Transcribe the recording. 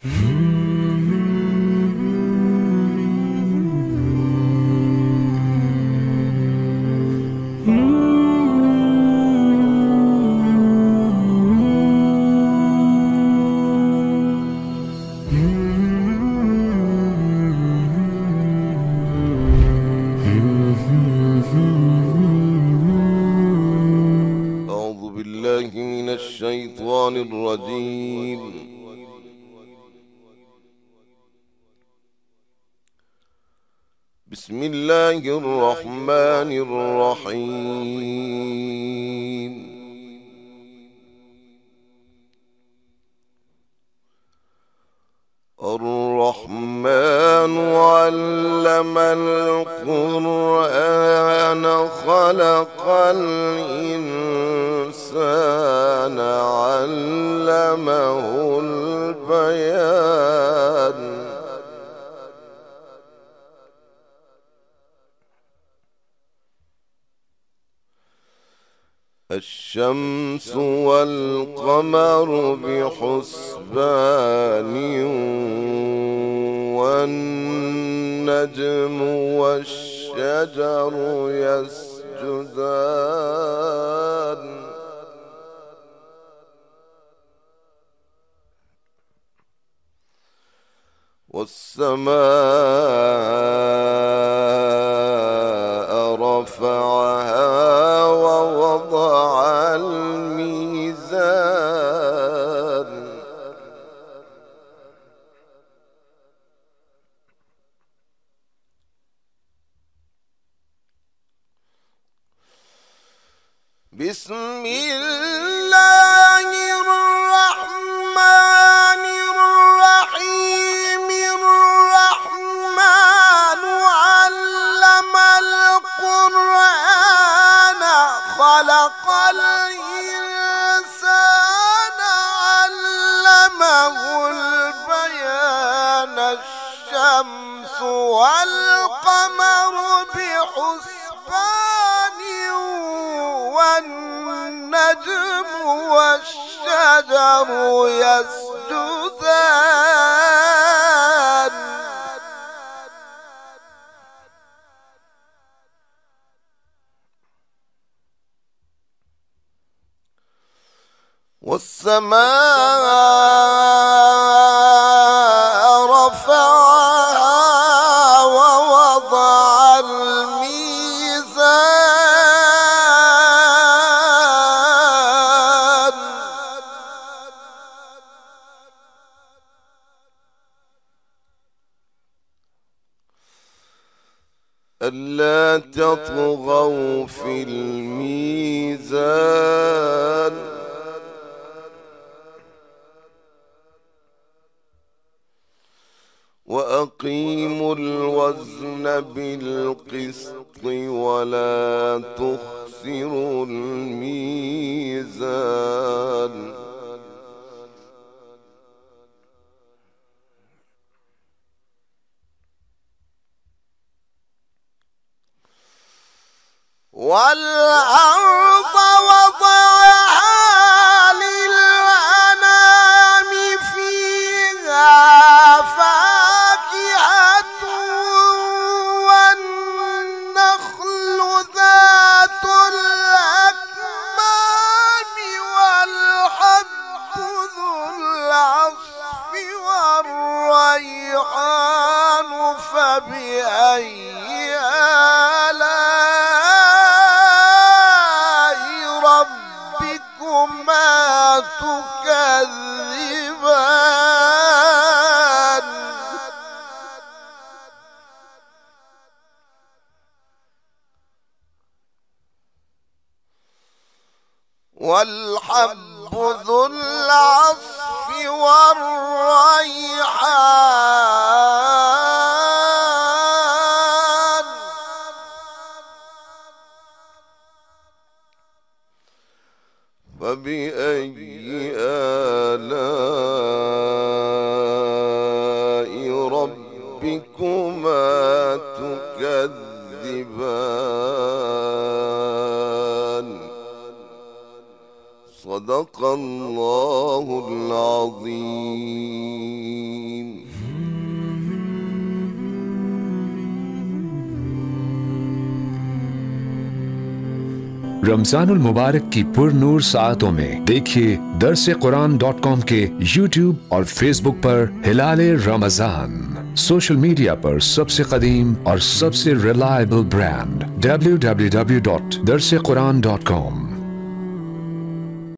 أعوذ بالله من الشيطان الرجيم. بسم الله الرحمن الرحيم. الرحمن علم القرآن خلق الإنسان علمه البيان. الشمس والقمر بحسبان والنجم والشجر يسجدان. والسماء رفعها ووضع الميزان. بسم الله الرحمن الرحيم. الرحمن علم القرآن خلق الإنسان علمه البيان. الشمس والقمر بحسبان والنجم والشجر يسجدان. والسماء رفعها ووضع الميزان. ألا تطغوا في الميزان. وأقيموا الوزن بالقسط ولا تخسروا الميزان. والأرض وضعها للأنام فيها فاكهة والنخل ذات الأكمام والحب ذو العصف والريحان. فبأي ربكما تكذبان. والحب ذو العصف والريحان. فبأي آلاء ربكما تكذبان. صدق الله العظيم. रमजानुल मुबारक की पुरनूर साअतों में देखिए दरसेकुरान.com के YouTube और Facebook पर हिलाले रमजान। सोशल मीडिया पर सबसे कदीम और सबसे रिलायबल ब्रांड www.darsequran.com।